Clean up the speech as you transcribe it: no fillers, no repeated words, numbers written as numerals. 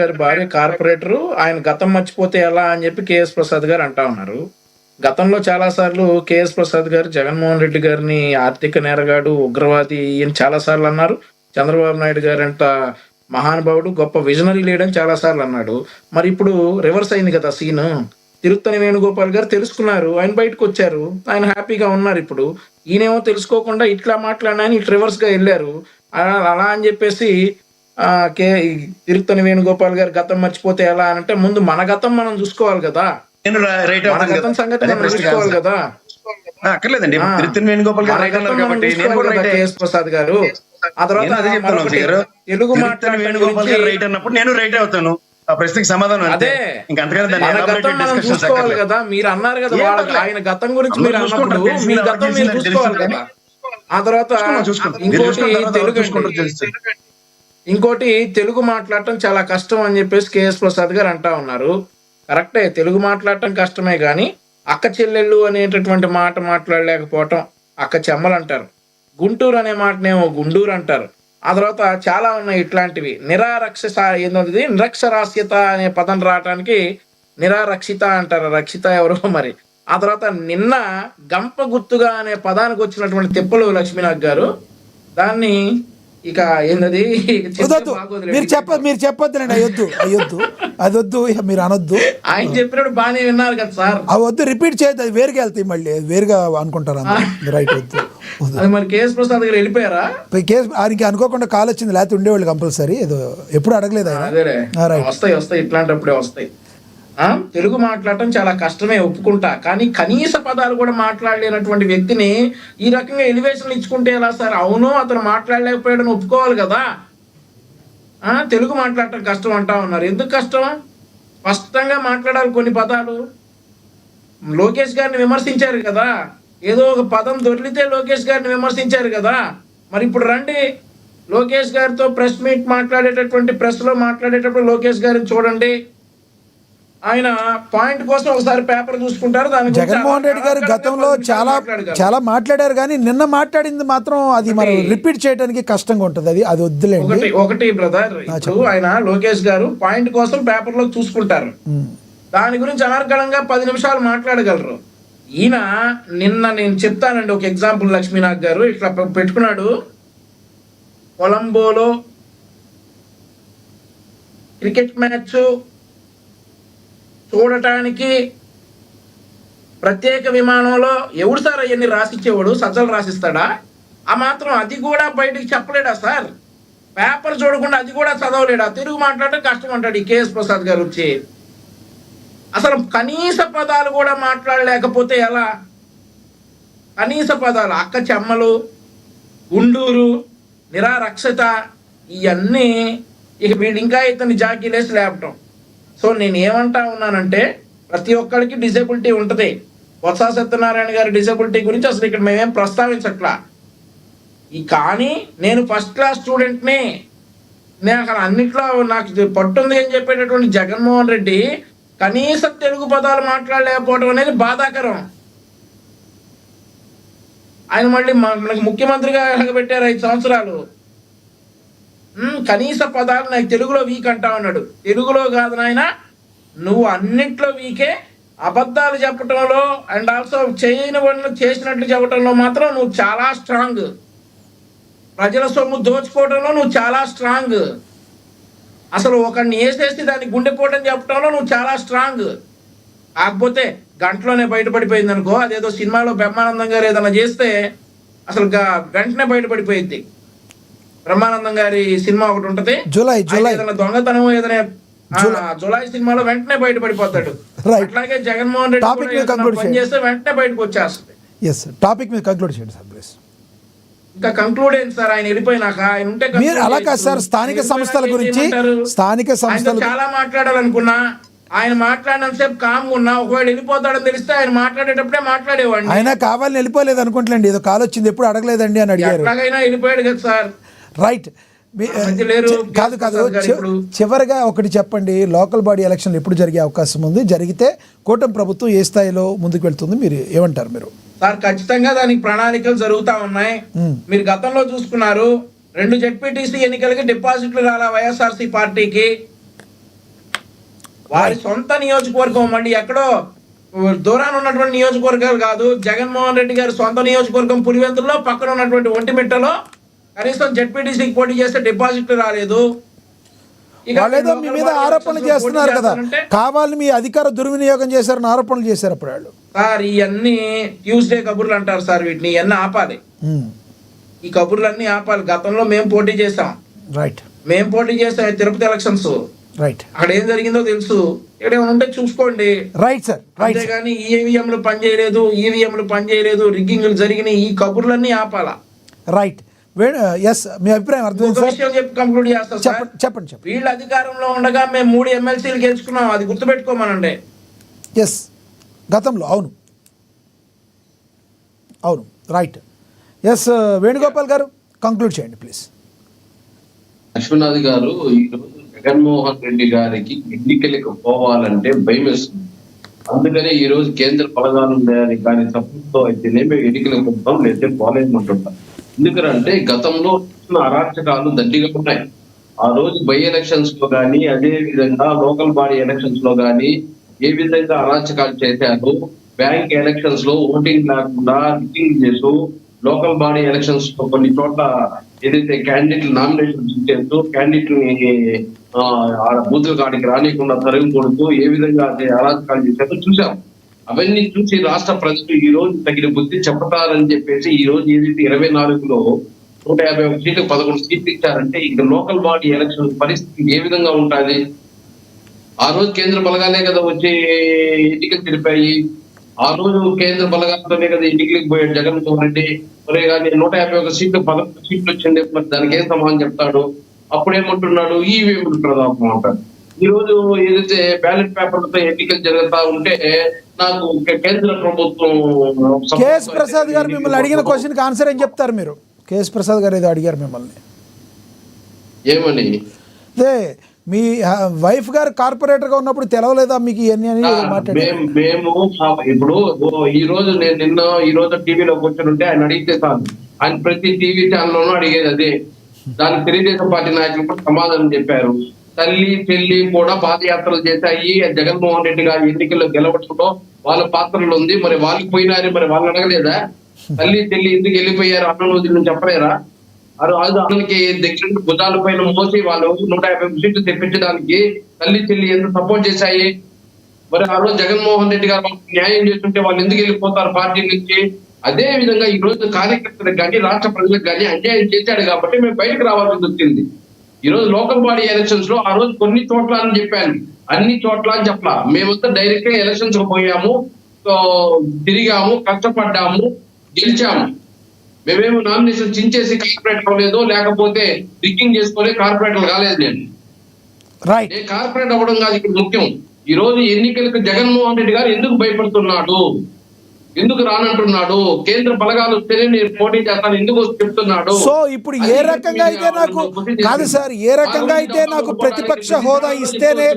గారి భార్య కార్పొరేటరు. ఆయన గతం మర్చిపోతే ఎలా అని చెప్పి కేఎస్ ప్రసాద్ గారు అంటా ఉన్నారు. గతంలో చాలా సార్లు కేఎస్ ప్రసాద్ గారు జగన్మోహన్ రెడ్డి గారిని ఆర్థిక నేరగాడు, ఉగ్రవాది అని చాలా సార్లు అన్నారు. చంద్రబాబు నాయుడు గారంట మహానుభావుడు, గొప్ప విజనరీ లీడర్ చాలా సార్లు అన్నాడు. మరి ఇప్పుడు రివర్స్ అయింది కదా సీన్. తిరుత్తని వేణుగోపాల్ గారు తెలుసుకున్నారు, ఆయన బయటకు వచ్చారు, ఆయన హ్యాపీగా ఉన్నారు. ఇప్పుడు ఈయనేమో తెలుసుకోకుండా ఇట్లా మాట్లాడినా ఇట్లా రివర్స్ గా వెళ్ళారు. అలా అని చెప్పేసి తిరుత్తని వేణుగోపాల్ గారు గతం మర్చిపోతే ఎలా అంటే, ముందు మన గతం మనం చూసుకోవాలి కదా, మన గతం సంగతి మనం చూసుకోవాలి కదా. అక్కర్లేదండి, తిరుత్తని వేణుగోపాల్ గారు కేఎస్ ప్రసాద్ గారు ఆ తర్వాత తెలుగు మాట్లాడే రైట్ అన్నప్పుడు నేను రైట్ అవుతాను. ఆ ప్రశ్నకి సమాధానం అదే. చూసుకోవాలి కదా, మీరు అన్నారు కదా ఆయన గతం గురించి మీరు అన్నప్పుడు మీ గతం మీరు చూసుకోవాలి కదా. ఆ తర్వాత ఇంకోటి తెలుగు మాట్లాడటం చాలా కష్టం అని చెప్పేసి కేఎస్ ప్రసాద్ గారు అంటా ఉన్నారు. కరెక్టే, తెలుగు మాట్లాడటం కష్టమే కానీ అక్క చెల్లెళ్ళు అనేటటువంటి మాట మాట్లాడలేకపోవటం అక్క చెమ్మలు అంటారు. గుంటూరు అనే మాటనేమో గుండూరు అంటారు. ఆ తర్వాత చాలా ఉన్నాయి ఇట్లాంటివి. నిరక్షరాస్యత అనే పదం రావటానికి నిరారక్షిత అంటారు. రక్షిత ఎవరో మరి. ఆ తర్వాత నిన్న గంప గుర్తుగా అనే పదానికి వచ్చినటువంటి తిప్పలు లక్ష్మీనాథ్ గారు దాన్ని ఇక ఏంటది మీరు చెప్పొద్దులేండి, అయ్యొద్దు అది వద్దు, మీరు అనొద్దు. ఆయన చెప్పినప్పుడు బాగానే విన్నారు కదా సార్. అవి వద్దు, రిపీట్ చేయొద్దు, అది వేరుగా వెళ్తాయి, మళ్ళీ వేరుగా అనుకుంటారు. రైట్, వద్దు. మరి కేఎస్ ప్రసాద్ గారు వెళ్ళిపోయారా? ఆయనకి అనుకోకుండా కాల్ వచ్చింది, లేకపోతే ఉండేవాళ్ళు కంపల్సరీ. ఏదో ఎప్పుడు అడగలేదు ఆయన. వస్తాయి ఇట్లాంటప్పుడే వస్తాయి. తెలుగు మాట్లాడటం చాలా కష్టమే, ఒప్పుకుంటా. కానీ కనీస పదాలు కూడా మాట్లాడలేనటువంటి వ్యక్తిని ఈ రకంగా ఎలివేషన్లు ఇచ్చుకుంటే ఎలా సార్? అవును, అతను మాట్లాడలేకపోయాడని ఒప్పుకోవాలి కదా. తెలుగు మాట్లాడటం కష్టం అంటా ఉన్నారు. ఎందుకు కష్టం? స్పష్టంగా మాట్లాడాలి కొన్ని పదాలు. లోకేష్ గారిని విమర్శించారు కదా, ఏదో ఒక పదం దొరికితే లోకేష్ గారిని విమర్శించారు కదా. మరి ఇప్పుడు రండి, లోకేష్ గారితో ప్రెస్ మీట్ మాట్లాడేటటువంటి ప్రెస్లో మాట్లాడేటప్పుడు లోకేష్ గారిని చూడండి. ఆయన పాయింట్ కోసం ఒకసారి పేపర్ చూసుకుంటారు. జగన్మోహన్ రెడ్డి గారు గతంలో చాలా మాట్లాడారు, కానీ నిన్న మాట్లాడింది మాత్రం అది మనం రిపీట్ చేయడానికి కష్టంగా ఉంటుంది. అది వద్దులేండి. ఒకటి బ్రదర్, ఇప్పుడు ఆయన లోకేష్ గారు పాయింట్ కోసం పేపర్ లో చూసుకుంటారు, దాని గురించి అనర్గళంగా 10 నిమిషాలు మాట్లాడగలరు. ఈయన నిన్న నేను చెప్తానండి ఒక ఎగ్జాంపుల్. లక్ష్మీనాథ్ గారు ఇట్లా పెట్టుకున్నాడు, కొలంబోలో క్రికెట్ మ్యాచ్ చూడటానికి ప్రత్యేక విమానంలో ఎవడు సార్ అవన్నీ రాసిచ్చేవాడు? సజ్జలు రాసిస్తాడా? ఆ మాత్రం అది కూడా బయటికి చెప్పలేడా సార్? పేపర్ చూడకుండా అది కూడా చదవలేడా? తెలుగు మాట్లాడటం కష్టం అంటాడు ఈ కేఎస్ ప్రసాద్ గారు వచ్చి. అసలు కనీస పదాలు కూడా మాట్లాడలేకపోతే ఎలా? కనీస పదాలు, అక్క చెమ్మలు, గుండూరు, నిరారక్షత, ఇవన్నీ ఇక వీళ్ళు ఇంకా ఇతన్ని జాకీలేసి లేపటం. సో నేను ఏమంటా ఉన్నానంటే, ప్రతి ఒక్కరికి డిజేబిలిటీ ఉంటుంది. బొత్స సత్యనారాయణ గారి డిజేబిలిటీ గురించి అసలు ఇక్కడ మేమేం ప్రస్తావించట్లా. కానీ నేను ఫస్ట్ క్లాస్ స్టూడెంట్ని, నేను అక్కడ అన్నిట్లో నాకు పట్టుంది అని చెప్పేటటువంటి జగన్మోహన్ రెడ్డి కనీసం తెలుగు పదాలు మాట్లాడలేకపోవడం అనేది బాధాకరం. ఆయన మళ్ళీ మనకు ముఖ్యమంత్రిగా పెట్టారు 5 సంవత్సరాలు. కనీస పదాలు నాకు తెలుగులో వీక్ అంటా ఉన్నాడు. తెలుగులో కాదు నాయన, నువ్వు అన్నింటిలో వీకే. అబద్ధాలు చెప్పటంలో అండ్ ఆల్సో చేయని పనులు చేసినట్లు చెప్పటంలో మాత్రం నువ్వు చాలా స్ట్రాంగ్. ప్రజల సొమ్ము దోచుకోవడంలో నువ్వు చాలా స్ట్రాంగ్. అసలు ఒకరిని వేసేసి దాన్ని గుండెపోవడం చెప్పడంలో నువ్వు చాలా స్ట్రాంగ్. కాకపోతే గంటలోనే బయటపడిపోయింది అనుకో, అదేదో సినిమాలో బ్రహ్మానందం గారు ఏదైనా చేస్తే అసలు వెంటనే బయటపడిపోయింది. బ్రహ్మానందం గారి సినిమా ఒకటి ఉంటది, జులై ఏదైనా దొంగతనం ఏదైనా జులై సినిమాలో వెంటనే బయటపడిపోతాడు. అట్లాగే జగన్మోహన్ రెడ్డి పని చేస్తే వెంటనే బయటకు వచ్చేస్తుంది. ఇంకా కంక్లూడ్ అయింది సార్. ఆయన వెళ్ళిపోయినాక ఆయన ఉంటే స్థానిక సంస్థల గురించి చాలా మాట్లాడాలనుకున్నా, ఆయన మాట్లాడినంతసేపు కామ్ ఉన్నా. ఒకవేళ వెళ్ళిపోతాడని తెలిస్తే ఆయన మాట్లాడేటప్పుడే మాట్లాడేవాడిని. ఆయన కావాలని వెళ్ళిపోలేదు అనుకుంటలేండి, ఏదో కాల్ వచ్చింది, ఎప్పుడు అడగలేదండి అని అడిగారు. ఎట్లాగైనా వెళ్ళిపోయాడు కదా సార్. రైట్. కాదు చివరిగా ఒకటి చెప్పండి, లోకల్ బాడీ ఎలక్షన్లు ఎప్పుడు జరిగే అవకాశం ఉంది? జరిగితే కూటమి ప్రభుత్వం ఏ స్థాయిలో ముందుకు వెళ్తుంది, మీరు ఏమంటారు? మీరు సార్ ఖచ్చితంగా దానికి ప్రణాళికలు జరుగుతా ఉన్నాయి. మీరు గతంలో చూసుకున్నారు, 2 జెడ్పీటీసీ ఎన్నికలకి డిపాజిట్లు రాలా వైఎస్ఆర్సీ పార్టీకి. వారి సొంత నియోజకవర్గం అండి, ఎక్కడో దూరాన ఉన్నటువంటి నియోజకవర్గాలు కాదు. జగన్మోహన్ రెడ్డి గారి సొంత నియోజకవర్గం పులివెందుల్లో, పక్కన ఉన్నటువంటి ఒంటిమిట్టలో కనీసం జెడ్పీటీసీకి పోటీ చేస్తే డిపాజిట్లు రాలేదు. ఇక వాళ్ళేదో మీ మీద ఆరోపణలు చేస్తున్నారు కదా, కావాలని మీ అధికార దుర్వినియోగం చేశారని ఆరోపణలు చేశారు అప్పుడు వాళ్ళు. సార్ ఇవన్నీ ట్యూస్డే కబుర్లు అంటారు సార్, వీటిని ఇవన్నీ ఆపాలి. ఈ కబుర్లన్నీ ఆపాలి. గతంలో మేము పోటీ చేసాం, రైట్, మేము పోటీ చేసాం తిరుపతి ఎలక్షన్స్. రైట్, అక్కడ ఏం జరిగిందో తెలుసు. ఇక్కడ ఏమైనా ఉంటే చూసుకోండి. Right sir, right. అంతేగాని ఈవీఎంలు పనిచేయలేదు, రిగ్గింగ్లు జరిగినాయి, ఈ కబుర్లన్నీ ఆపాలా. రైట్, ఎస్, మీ అభిప్రాయం అర్థమైంది ఒక సార్. విషయం చెప్పి కంక్లూడ్ చేస్తా సార్. చెప్పండి. వీళ్ళు అధికారంలో ఉండగా మేము 3 ఎమ్మెల్సీలు గెలుచుకున్నాం, అది గుర్తుపెట్టుకోమనండి. ఎస్, గతంలో, అవును, రైట్. ఎస్, వేణుగోపాల్ గారు కంక్లూడ్ చేయండి ప్లీజ్. అశ్వనాథ్ గారు, ఈరోజు జగన్మోహన్ రెడ్డి గారికి ఎన్నికలకు పోవాలంటే భయం వేస్తుంది. అందుకనే ఈ రోజు కేంద్ర బలగాలు ఉన్నాయని కానీ సపోర్ట్తో అయితేనే మేము ఎన్నికలకు పోతాం, లేకపోతే పోలేమంటుంటాం. ఎందుకంటే గతంలో అరాచకాలు దండిగా ఉన్నాయి. ఆ రోజు బై ఎలక్షన్స్ లో కానీ, అదే విధంగా లోకల్ బాడీ ఎలక్షన్స్ లో కానీ ఏ విధంగా అరాచకాలు చేశారు. బ్యాంక్ ఎలక్షన్స్ లో ఓటింగ్ లేకుండా రిగ్గింగ్ చేస్తూ, లోకల్ బాడీ ఎలక్షన్స్ లో కొన్ని చోట్ల ఏదైతే క్యాండిడేట్లు నామినేషన్ చేస్తూ క్యాండిడేట్ని బూతుల కాడికి రానియకుండా తరిగి కొడుతూ ఏ విధంగా అరాచకాలు చేశారో చూసాం. అవన్నీ చూసి రాష్ట్ర ప్రజలు ఈ రోజు తగిన బుద్ధి చెప్తారని చెప్పేసి ఈ రోజు ఏదైతే 24లో 151 సీట్లకు 11 సీట్లు ఇచ్చారంటే ఇక లోకల్ బాడీ ఎలక్షన్ పరిస్థితి ఏ విధంగా ఉంటుంది? ఆ రోజు కేంద్ర బలగాలే కదా వచ్చి ఎన్నికలు జరిపాయి. ఆ రోజు కేంద్ర బలగాలతోనే కదా ఎన్నికలకు పోయాడు జగన్మోహన్ రెడ్డి. మరి కానీ 151 సీట్లు 11 సీట్లు వచ్చింది, మరి దానికి ఏం సమాధానం చెప్తాడు? అప్పుడేమంటున్నాడు, ఈవీఎంలు ప్రధానం అంటాడు. ఈ రోజు ఏదైతే బ్యాలెట్ పేపర్లతో ఎన్నికలు జరుగుతా ఉంటే నాకు కేంద్ర ప్రభుత్వం కేఎస్ ప్రసాద్ గారు మిమ్మల్ని అడిగిన క్వశ్చన్కి ఆన్సర్ ఏం చెప్తారు మీరు? కేఎస్ ప్రసాద్ గారు ఏదో అడిగారు మిమ్మల్ని, ఏమని? అదే మీ వైఫ్ గారు కార్పొరేటర్ గా ఉన్నప్పుడు తెలవలేదా మీకు ఇవన్నీ అని మాట్లాడారు. మేము ఇప్పుడు ఈ రోజు టీవీలో కూర్చొని ఉంటే ఆయన అడిగితే చాలు, ఆయన ప్రతి టీవీ ఛానల్లోనూ అడిగేది అదే. దానికి తెలుగుదేశం పార్టీ నాయకులు కూడా సమాధానం చెప్పారు. తల్లి చెల్లి కూడా పాదయాత్రలు చేశాయి. జగన్మోహన్ రెడ్డి గారి ఎన్నికల్లో గెలవడంలో వాళ్ళ పాత్రలు ఉంది. మరి వాళ్ళు పోయినారు, మరి వాళ్ళని అడగలేదా? తల్లి చెల్లి ఎందుకు వెళ్ళిపోయారు అన్న రోజుల నుంచి చెప్పలేరా? అతనికి దగ్గర భుజాల పైన మోసి వాళ్ళు 150 సీట్లు తెప్పించడానికి తల్లి చెల్లి ఎంత సపోర్ట్ చేశాయి. మరి ఆ రోజు జగన్మోహన్ రెడ్డి గారు న్యాయం చేస్తుంటే వాళ్ళు ఎందుకు వెళ్ళిపోతారు పార్టీ నుంచి? అదే విధంగా ఈ రోజు కార్యకర్తలకు కానీ రాష్ట్ర ప్రజలకు కానీ అన్యాయం చేశాడు కాబట్టి మేము బయటకు రావాల్సి వచ్చింది. ఈ రోజు లోకల్ బాడీ ఎలక్షన్స్ లో ఆ రోజు కొన్ని చోట్ల అని చెప్పాను, అన్ని చోట్ల అని చెప్పలా. మేమంతా డైరెక్ట్ గా ఎలక్షన్స్ కు పోయాము, తిరిగాము, కష్టపడ్డాము, గెలిచాము. మేమేమో నామినేషన్ చించేసి కార్పొరేటర్ అవ్వలేదు, లేకపోతే రిగ్గింగ్ చేసుకోలే, కార్పొరేటర్ కాలేదు. నేను కార్పొరేట్ అవ్వడం కాదు ఇక్కడ ముఖ్యం. ఈ రోజు ఎన్నికలకు జగన్మోహన్ రెడ్డి గారు ఎందుకు భయపడుతున్నాడు, ఎందుకు రానంటున్నాడు? కేంద్ర బలగాలు వస్తేనే నేను పోటీ చేస్తాను ఎందుకు చెప్తున్నాడు? సో ఇప్పుడు ఏ రకంగా అయితే నాకు కాదు సార్, ఏ రకంగా అయితే నాకు ప్రతిపక్ష హోదా ఇస్తేనే